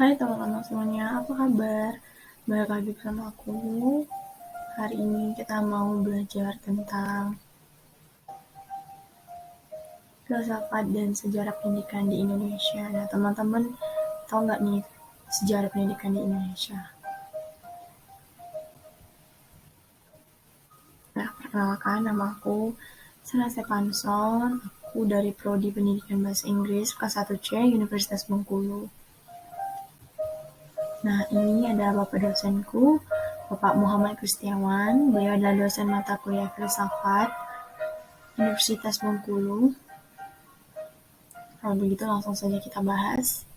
Hai teman-teman semuanya, apa kabar? Balik lagi bersama aku. Hari ini kita mau belajar tentang filsafat dan sejarah pendidikan di Indonesia. Nah, teman-teman tahu nggak nih sejarah pendidikan di Indonesia? Nah, perkenalkan nama aku Sarah Stefanson. Aku dari Prodi Pendidikan Bahasa Inggris kelas 1C Universitas Bengkulu. Nah, ini adalah Bapak dosenku, Bapak Muhammad Kristiawan. Beliau adalah dosen mata kuliah filsafat Universitas Bengkulu. Kalau begitu langsung saja kita bahas.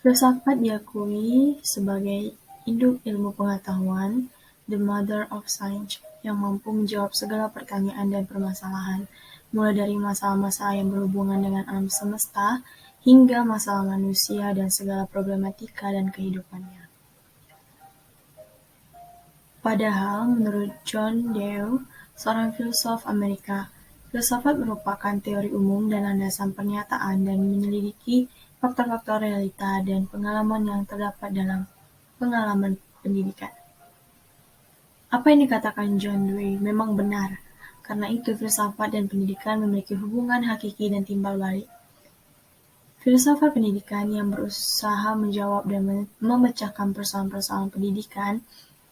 Filsafat diakui sebagai induk ilmu pengetahuan, the mother of science, yang mampu menjawab segala pertanyaan dan permasalahan, mulai dari masalah-masalah yang berhubungan dengan alam semesta, hingga masalah manusia dan segala problematika dan kehidupannya. Padahal menurut John Dewey, seorang filsuf Amerika, filsafat merupakan teori umum dan landasan pernyataan dan menyelidiki faktor-faktor realita dan pengalaman yang terdapat dalam pengalaman pendidikan. Apa yang dikatakan John Dewey memang benar, karena itu filsafat dan pendidikan memiliki hubungan hakiki dan timbal balik. Filsafat pendidikan yang berusaha menjawab dan memecahkan persoalan-persoalan pendidikan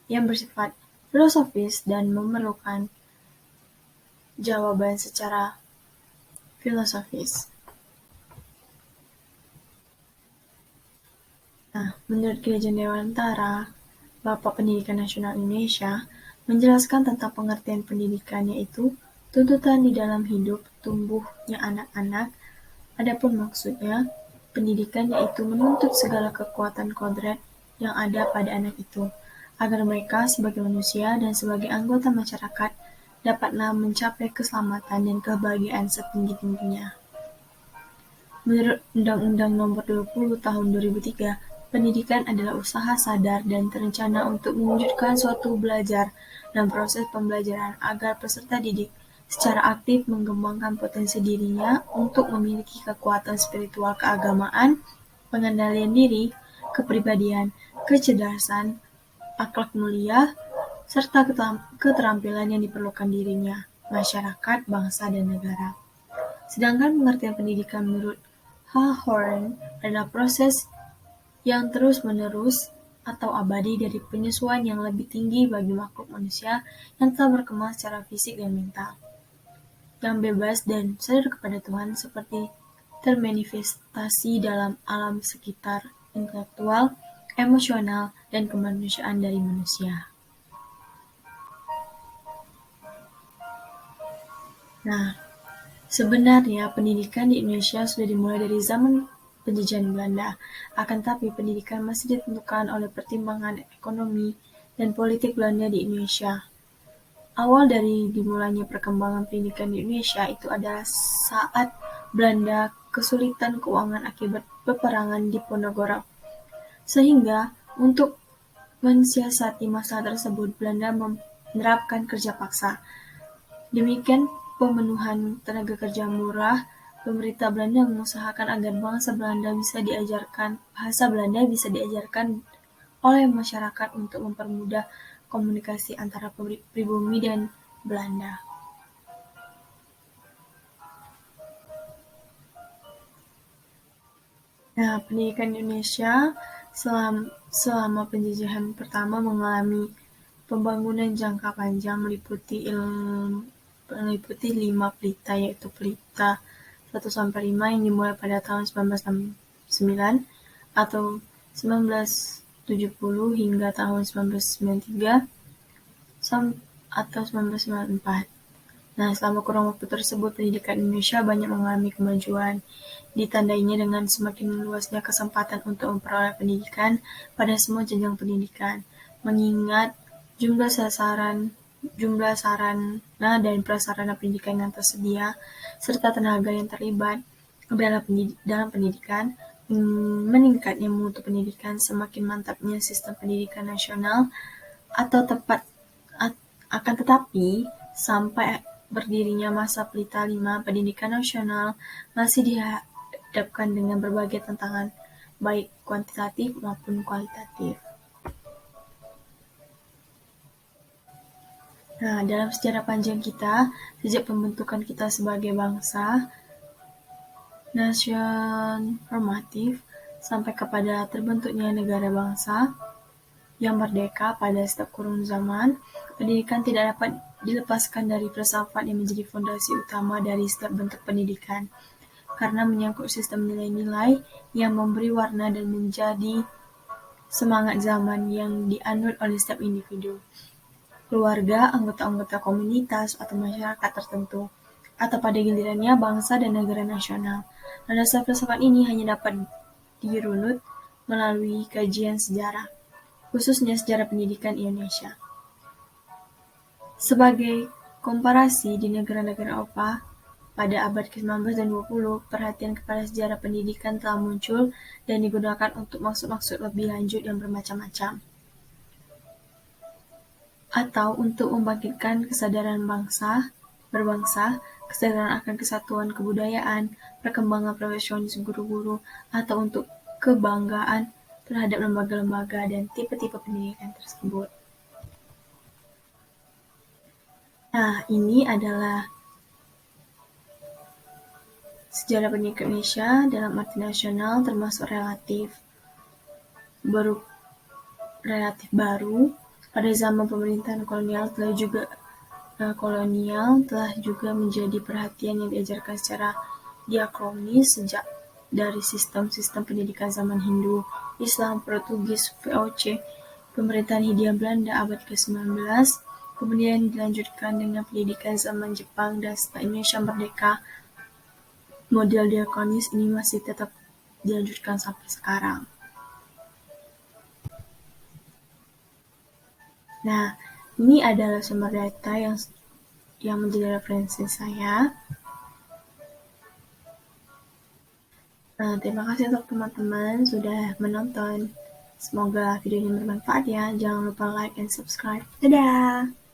yang bersifat filosofis dan memerlukan jawaban secara filosofis. Nah, menurut Gereja Dewantara, Bapak Pendidikan Nasional Indonesia, menjelaskan tentang pengertian pendidikan yaitu tuntutan di dalam hidup tumbuhnya anak-anak. Adapun maksudnya, pendidikan yaitu menuntut segala kekuatan kodrat yang ada pada anak itu, agar mereka sebagai manusia dan sebagai anggota masyarakat dapatlah mencapai keselamatan dan kebahagiaan setinggi-tingginya. Menurut Undang-Undang Nomor 20 Tahun 2003, pendidikan adalah usaha sadar dan terencana untuk mewujudkan suatu belajar dan proses pembelajaran agar peserta didik secara aktif mengembangkan potensi dirinya untuk memiliki kekuatan spiritual keagamaan, pengendalian diri, kepribadian, kecerdasan, akhlak mulia, serta keterampilan yang diperlukan dirinya, masyarakat, bangsa, dan negara. Sedangkan pengertian pendidikan menurut Hawthorne adalah proses yang terus-menerus atau abadi dari penyesuaian yang lebih tinggi bagi makhluk manusia yang telah berkembang secara fisik dan mental, yang bebas dan sadar kepada Tuhan seperti termanifestasi dalam alam sekitar, intelektual, emosional, dan kemanusiaan dari manusia. Nah, sebenarnya pendidikan di Indonesia sudah dimulai dari zaman penjajahan Belanda, akan tetapi pendidikan masih ditentukan oleh pertimbangan ekonomi dan politik Belanda di Indonesia. Awal dari dimulainya perkembangan pendidikan di Indonesia itu adalah saat Belanda kesulitan keuangan akibat peperangan di Ponorogo. Sehingga untuk mensiasati masalah tersebut, Belanda menerapkan kerja paksa. Demikian pemenuhan tenaga kerja murah, pemerintah Belanda mengusahakan agar bahasa Belanda bisa diajarkan oleh masyarakat untuk mempermudah komunikasi antara pribumi dan Belanda. Nah, pendidikan Indonesia selama penjajahan pertama mengalami pembangunan jangka panjang meliputi 5 pelita, yaitu pelita 1-5 yang dimulai pada tahun 1969 atau 1970 hingga tahun 1993 atau 1994. Nah, selama kurun waktu tersebut, pendidikan Indonesia banyak mengalami kemajuan, ditandainya dengan semakin luasnya kesempatan untuk memperoleh pendidikan pada semua jenjang pendidikan, mengingat jumlah sarana dan prasarana pendidikan yang tersedia, serta tenaga yang terlibat dalam pendidikan, meningkatnya mutu pendidikan, semakin mantapnya sistem pendidikan nasional, akan tetapi, sampai berdirinya masa Pelita 5, pendidikan nasional masih dihadapkan dengan berbagai tantangan, baik kuantitatif maupun kualitatif. Nah, dalam sejarah panjang kita, sejak pembentukan kita sebagai bangsa, nation formatif, sampai kepada terbentuknya negara bangsa yang merdeka pada setiap kurun zaman, pendidikan tidak dapat dilepaskan dari filsafat yang menjadi fondasi utama dari setiap bentuk pendidikan, karena menyangkut sistem nilai-nilai yang memberi warna dan menjadi semangat zaman yang dianut oleh setiap individu, keluarga, anggota-anggota komunitas atau masyarakat tertentu, atau pada gilirannya bangsa dan negara nasional. Landasan filsafat ini hanya dapat dirunut melalui kajian sejarah, khususnya sejarah pendidikan Indonesia. Sebagai komparasi di negara-negara Eropa, pada abad ke-19 dan 20, perhatian kepada sejarah pendidikan telah muncul dan digunakan untuk maksud-maksud lebih lanjut yang bermacam-macam, atau untuk membangkitkan kesadaran berbangsa, kesadaran akan kesatuan kebudayaan, perkembangan profesionalis guru-guru, atau untuk kebanggaan terhadap lembaga-lembaga dan tipe-tipe pendidikan tersebut. Nah, ini adalah sejarah pendidikan Indonesia dalam arti nasional termasuk relatif baru. Pada zaman pemerintahan kolonial telah juga menjadi perhatian yang diajarkan secara diakronis sejak dari sistem-sistem pendidikan zaman Hindu, Islam, Portugis, VOC, pemerintahan Hindia Belanda abad ke-19, kemudian dilanjutkan dengan pendidikan zaman Jepang, dan setelah Indonesia merdeka, model diakronis ini masih tetap dilanjutkan sampai sekarang. Nah, ini adalah sumber data yang menjadi referensi saya. Nah, terima kasih untuk teman-teman sudah menonton. Semoga video ini bermanfaat ya. Jangan lupa like and subscribe. Dadah!